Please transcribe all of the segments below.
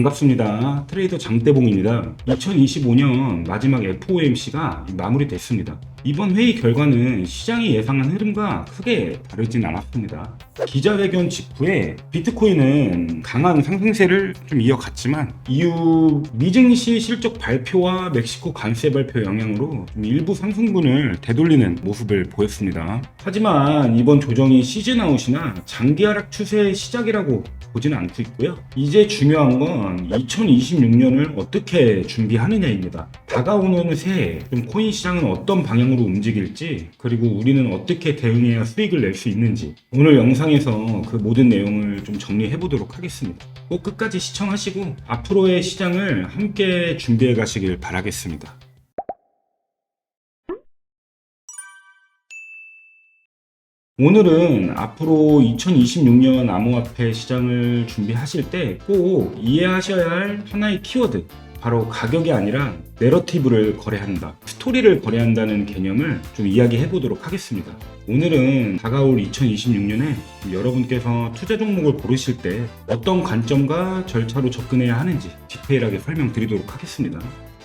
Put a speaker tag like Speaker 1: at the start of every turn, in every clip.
Speaker 1: 반갑습니다. 트레이더 장대봉입니다. 2025년 마지막 FOMC가 마무리됐습니다. 이번 회의 결과는 시장이 예상한 흐름과 크게 다르진 않았습니다. 기자회견 직후에 비트코인은 강한 상승세를 좀 이어갔지만 이후 미증시 실적 발표와 멕시코 관세 발표 영향으로 좀 일부 상승분을 되돌리는 모습을 보였습니다. 하지만 이번 조정이 시즌아웃이나 장기 하락 추세의 시작이라고 보지는 않고 있고요. 이제 중요한 건 2026년을 어떻게 준비하느냐입니다. 다가오는 새해 코인 시장은 어떤 방향으로 움직일지, 그리고 우리는 어떻게 대응해야 수익을 낼 수 있는지, 오늘 영상에서 그 모든 내용을 좀 정리해 보도록 하겠습니다. 꼭 끝까지 시청하시고 앞으로의 시장을 함께 준비해 가시길 바라겠습니다. 오늘은 앞으로 2026년 암호화폐 시장을 준비하실 때 꼭 이해하셔야 할 하나의 키워드, 바로 가격이 아니라 내러티브를 거래한다, 스토리를 거래한다는 개념을 좀 이야기해 보도록 하겠습니다. 오늘은 다가올 2026년에 여러분께서 투자 종목을 고르실 때 어떤 관점과 절차로 접근해야 하는지 디테일하게 설명드리도록 하겠습니다.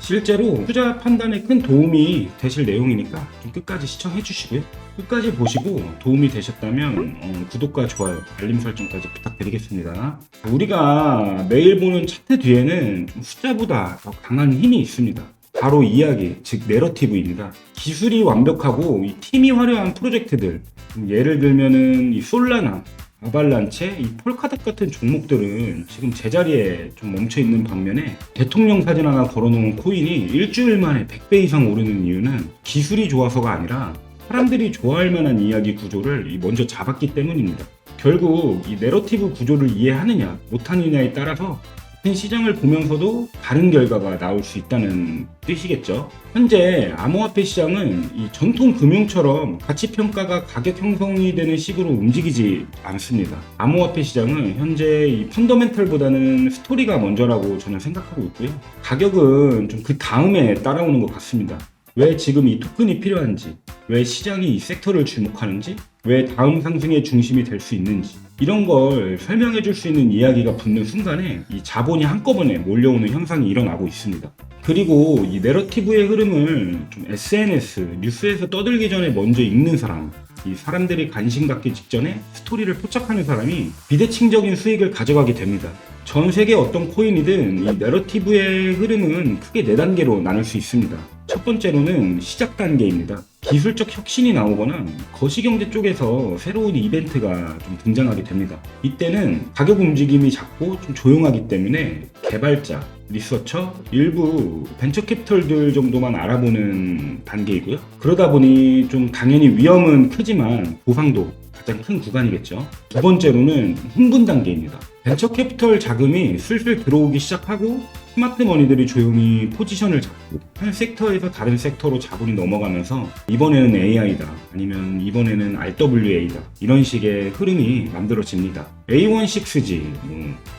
Speaker 1: 실제로 투자 판단에 큰 도움이 되실 내용이니까 좀 끝까지 시청해 주시고요. 끝까지 보시고 도움이 되셨다면 구독과 좋아요, 알림 설정까지 부탁드리겠습니다. 우리가 매일 보는 차트 뒤에는 좀 숫자보다 더 강한 힘이 있습니다. 바로 이야기, 즉 내러티브입니다. 기술이 완벽하고 이 팀이 화려한 프로젝트들, 예를 들면은 이 솔라나, 아발란체, 이 폴카닷 같은 종목들은 지금 제자리에 좀 멈춰 있는 반면에 대통령 사진 하나 걸어놓은 코인이 일주일 만에 100배 이상 오르는 이유는 기술이 좋아서가 아니라 사람들이 좋아할 만한 이야기 구조를 먼저 잡았기 때문입니다. 결국 이 내러티브 구조를 이해하느냐 못하느냐에 따라서 같은 시장을 보면서도 다른 결과가 나올 수 있다는 뜻이겠죠. 현재 암호화폐 시장은 이 전통 금융처럼 가치 평가가 가격 형성이 되는 식으로 움직이지 않습니다. 암호화폐 시장은 현재 이 펀더멘털보다는 스토리가 먼저라고 저는 생각하고 있고요. 가격은 좀 그 다음에 따라오는 것 같습니다. 왜 지금 이 토큰이 필요한지, 왜 시장이 이 섹터를 주목하는지, 왜 다음 상승의 중심이 될 수 있는지, 이런 걸 설명해 줄 수 있는 이야기가 붙는 순간에 이 자본이 한꺼번에 몰려오는 현상이 일어나고 있습니다. 그리고 이 내러티브의 흐름을 좀 SNS, 뉴스에서 떠들기 전에 먼저 읽는 사람, 이 사람들이 관심 갖기 직전에 스토리를 포착하는 사람이 비대칭적인 수익을 가져가게 됩니다. 전 세계 어떤 코인이든 이 내러티브의 흐름은 크게 4단계로 나눌 수 있습니다. 첫 번째로는 시작 단계입니다. 기술적 혁신이 나오거나 거시경제 쪽에서 새로운 이벤트가 좀 등장하게 됩니다. 이때는 가격 움직임이 작고 좀 조용하기 때문에 개발자, 리서처, 일부 벤처캐피털들 정도만 알아보는 단계이고요. 그러다 보니 좀 당연히 위험은 크지만 보상도 가장 큰 구간이겠죠. 두 번째로는 흥분 단계입니다. 벤처캐피털 자금이 슬슬 들어오기 시작하고 스마트머니들이 조용히 포지션을 잡고 한 섹터에서 다른 섹터로 자본이 넘어가면서 이번에는 AI다, 아니면 이번에는 RWA다, 이런 식의 흐름이 만들어집니다. A16G,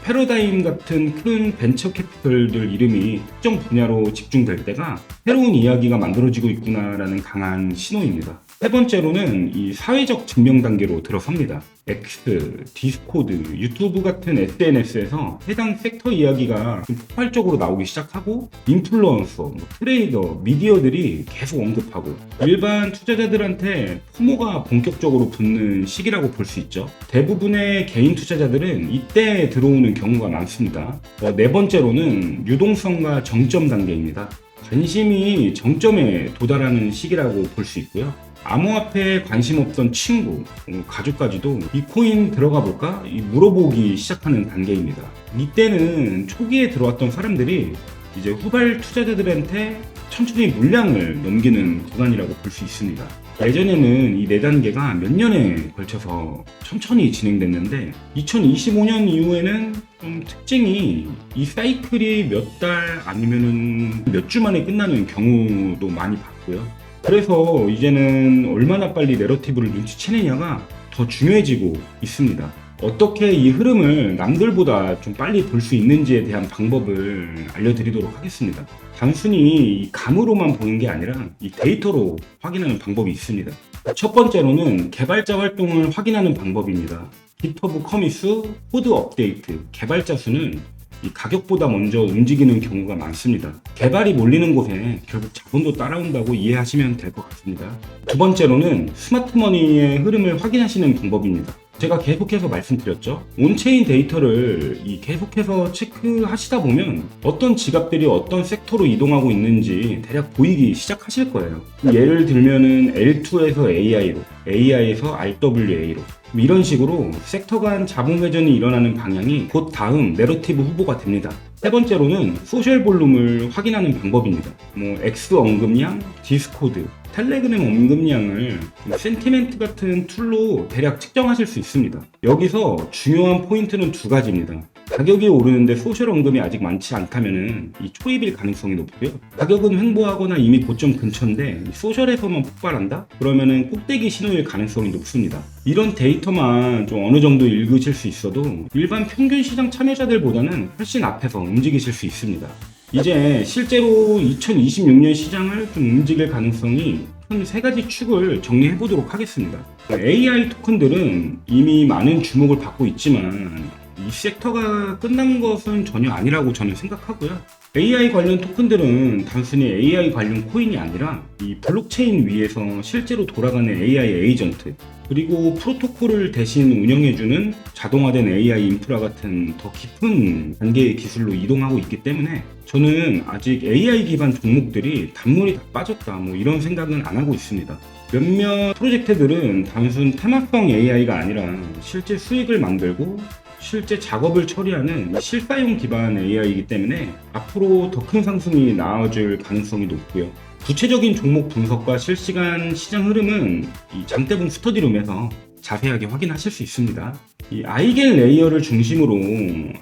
Speaker 1: 패러다임 같은 큰 벤처 캐피털들 이름이 특정 분야로 집중될 때가 새로운 이야기가 만들어지고 있구나라는 강한 신호입니다. 세 번째로는 이 사회적 증명 단계로 들어섭니다. X, 디스코드, 유튜브 같은 SNS에서 해당 섹터 이야기가 좀 폭발적으로 나오기 시작하고 인플루언서, 트레이더, 미디어들이 계속 언급하고 일반 투자자들한테 포모가 본격적으로 붙는 시기라고 볼 수 있죠. 대부분의 개인 투자자들은 이때 들어오는 경우가 많습니다. 네 번째로는 유동성과 정점 단계입니다. 관심이 정점에 도달하는 시기라고 볼 수 있고요. 암호화폐에 관심 없던 친구, 가족까지도 이 코인 들어가 볼까? 물어보기 시작하는 단계입니다. 이때는 초기에 들어왔던 사람들이 이제 후발 투자자들한테 천천히 물량을 넘기는 구간이라고 볼 수 있습니다. 예전에는 이 4단계가 몇 년에 걸쳐서 천천히 진행됐는데 2025년 이후에는 좀 특징이 이 사이클이 몇 달 아니면은 몇 주 만에 끝나는 경우도 많이 봤고요. 그래서 이제는 얼마나 빨리 내러티브를 눈치채느냐가 더 중요해지고 있습니다. 어떻게 이 흐름을 남들보다 좀 빨리 볼 수 있는지에 대한 방법을 알려드리도록 하겠습니다. 단순히 이 감으로만 보는 게 아니라 이 데이터로 확인하는 방법이 있습니다. 첫 번째로는 개발자 활동을 확인하는 방법입니다. 깃허브 커밋 수, 코드 업데이트, 개발자 수는 이 가격보다 먼저 움직이는 경우가 많습니다. 개발이 몰리는 곳에 결국 자본도 따라온다고 이해하시면 될 것 같습니다. 두 번째로는 스마트머니의 흐름을 확인하시는 방법입니다. 제가 계속해서 말씀드렸죠. 온체인 데이터를 계속해서 체크하시다 보면 어떤 지갑들이 어떤 섹터로 이동하고 있는지 대략 보이기 시작하실 거예요. 예를 들면은 L2에서 AI로, AI에서 RWA로 이런 식으로 섹터 간 자본 회전이 일어나는 방향이 곧 다음 내러티브 후보가 됩니다. 세 번째로는 소셜 볼륨을 확인하는 방법입니다. X 언급량, 디스코드, 텔레그램 언급량을 센티멘트 같은 툴로 대략 측정하실 수 있습니다. 여기서 중요한 포인트는 두 가지입니다. 가격이 오르는데 소셜 언급이 아직 많지 않다면 이 초입일 가능성이 높고요. 가격은 횡보하거나 이미 고점 근처인데 소셜에서만 폭발한다? 그러면은 꼭대기 신호일 가능성이 높습니다. 이런 데이터만 좀 어느 정도 읽으실 수 있어도 일반 평균 시장 참여자들보다는 훨씬 앞에서 움직이실 수 있습니다. 이제 실제로 2026년 시장을 좀 움직일 가능성이 한 세 가지 축을 정리해 보도록 하겠습니다. AI 토큰들은 이미 많은 주목을 받고 있지만 이 섹터가 끝난 것은 전혀 아니라고 저는 생각하고요. AI 관련 토큰들은 단순히 AI 관련 코인이 아니라 이 블록체인 위에서 실제로 돌아가는 AI 에이전트, 그리고 프로토콜을 대신 운영해주는 자동화된 AI 인프라 같은 더 깊은 단계의 기술로 이동하고 있기 때문에 저는 아직 AI 기반 종목들이 단물이 다 빠졌다 이런 생각은 안 하고 있습니다. 몇몇 프로젝트들은 단순 테마성 AI가 아니라 실제 수익을 만들고 실제 작업을 처리하는 실사용 기반 AI이기 때문에 앞으로 더 큰 상승이 나아질 가능성이 높고요. 구체적인 종목 분석과 실시간 시장 흐름은 이 장대봉 스터디룸에서 자세하게 확인하실 수 있습니다. 이 아이겔 레이어를 중심으로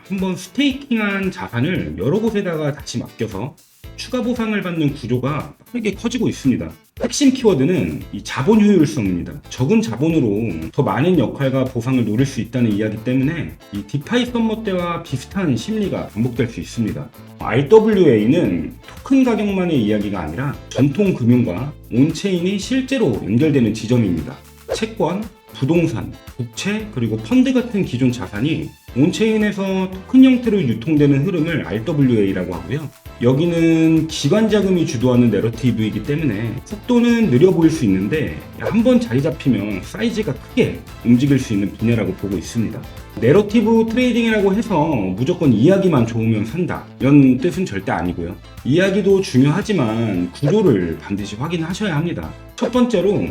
Speaker 1: 한번 스테이킹한 자산을 여러 곳에다가 다시 맡겨서 추가 보상을 받는 구조가 빠르게 커지고 있습니다. 핵심 키워드는 이 자본 효율성입니다. 적은 자본으로 더 많은 역할과 보상을 노릴 수 있다는 이야기 때문에 이 디파이 썸머 때와 비슷한 심리가 반복될 수 있습니다. RWA는 토큰 가격만의 이야기가 아니라 전통 금융과 온체인이 실제로 연결되는 지점입니다. 채권, 부동산, 국채, 그리고 펀드 같은 기존 자산이 온체인에서 토큰 형태로 유통되는 흐름을 RWA라고 하고요. 여기는 기관 자금이 주도하는 내러티브이기 때문에 속도는 느려 보일 수 있는데 한번 자리 잡히면 사이즈가 크게 움직일 수 있는 분야라고 보고 있습니다. 내러티브 트레이딩이라고 해서 무조건 이야기만 좋으면 산다 이런 뜻은 절대 아니고요. 이야기도 중요하지만 구조를 반드시 확인하셔야 합니다. 첫 번째로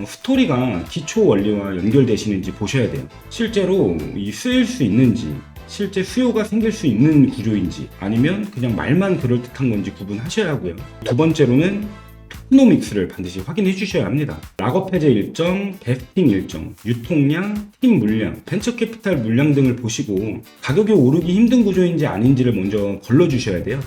Speaker 1: 스토리가 기초 원리와 연결되시는지 보셔야 돼요. 실제로 쓰일 수 있는지, 실제 수요가 생길 수 있는 구조인지, 아니면 그냥 말만 그럴듯한 건지 구분하셔야 하고요. 두 번째로는 토크노믹스를 반드시 확인해 주셔야 합니다. 락업 해제 일정, 베스팅 일정, 유통량, 팀 물량, 벤처 캐피탈 물량 등을 보시고 가격이 오르기 힘든 구조인지 아닌지를 먼저 걸러주셔야 돼요.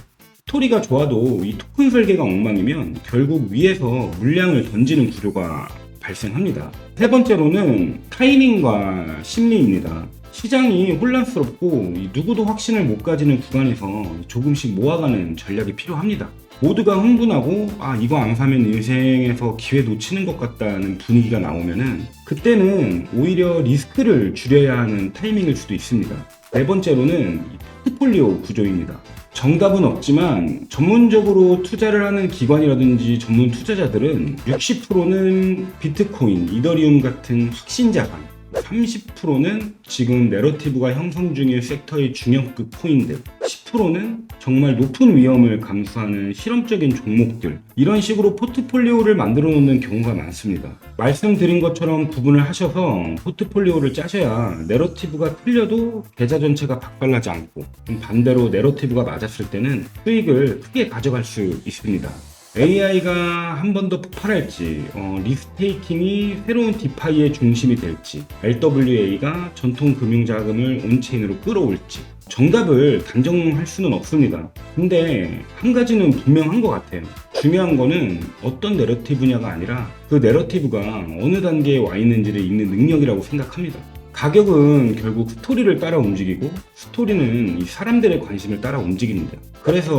Speaker 1: 스토리가 좋아도 이 토큰 설계가 엉망이면 결국 위에서 물량을 던지는 구조가 발생합니다. 세 번째로는 타이밍과 심리입니다. 시장이 혼란스럽고 누구도 확신을 못 가지는 구간에서 조금씩 모아가는 전략이 필요합니다. 모두가 흥분하고 이거 안 사면 인생에서 기회 놓치는 것 같다는 분위기가 나오면은 그때는 오히려 리스크를 줄여야 하는 타이밍일 수도 있습니다. 네 번째로는 포트폴리오 구조입니다. 정답은 없지만 전문적으로 투자를 하는 기관이라든지 전문 투자자들은 60%는 비트코인, 이더리움 같은 확신 자산, 30%는 지금 내러티브가 형성 중인 섹터의 중형급 코인들, 10%는 정말 높은 위험을 감수하는 실험적인 종목들, 이런 식으로 포트폴리오를 만들어 놓는 경우가 많습니다. 말씀드린 것처럼 구분을 하셔서 포트폴리오를 짜셔야 내러티브가 틀려도 계좌 전체가 박살나지 않고 반대로 내러티브가 맞았을 때는 수익을 크게 가져갈 수 있습니다. AI가 한 번 더 폭발할지, 리스테이킹이 새로운 디파이의 중심이 될지, LWA가 전통 금융자금을 온체인으로 끌어올지, 정답을 단정할 수는 없습니다. 근데 한 가지는 분명한 것 같아요. 중요한 거는 어떤 내러티브냐가 아니라 그 내러티브가 어느 단계에 와 있는지를 읽는 능력이라고 생각합니다. 가격은 결국 스토리를 따라 움직이고 스토리는 이 사람들의 관심을 따라 움직입니다. 그래서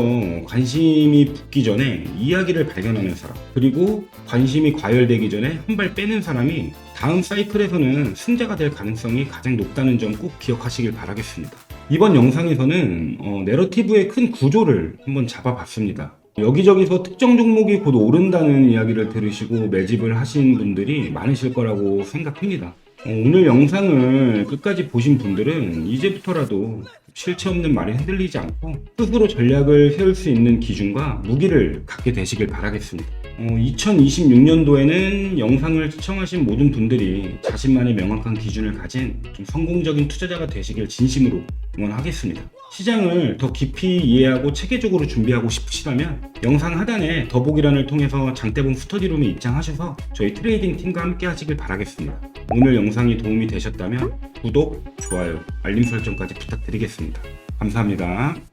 Speaker 1: 관심이 붙기 전에 이야기를 발견하는 사람, 그리고 관심이 과열되기 전에 한 발 빼는 사람이 다음 사이클에서는 승자가 될 가능성이 가장 높다는 점 꼭 기억하시길 바라겠습니다. 이번 영상에서는 내러티브의 큰 구조를 한번 잡아봤습니다. 여기저기서 특정 종목이 곧 오른다는 이야기를 들으시고 매집을 하신 분들이 많으실 거라고 생각합니다. 오늘 영상을 끝까지 보신 분들은 이제부터라도 실체 없는 말에 흔들리지 않고 스스로 전략을 세울 수 있는 기준과 무기를 갖게 되시길 바라겠습니다. 2026년도에는 영상을 시청하신 모든 분들이 자신만의 명확한 기준을 가진 좀 성공적인 투자자가 되시길 진심으로 응원하겠습니다. 시장을 더 깊이 이해하고 체계적으로 준비하고 싶으시다면 영상 하단에 더보기란을 통해서 장대본 스터디룸에 입장하셔서 저희 트레이딩 팀과 함께 하시길 바라겠습니다. 오늘 영상이 도움이 되셨다면 구독, 좋아요, 알림 설정까지 부탁드리겠습니다. 감사합니다.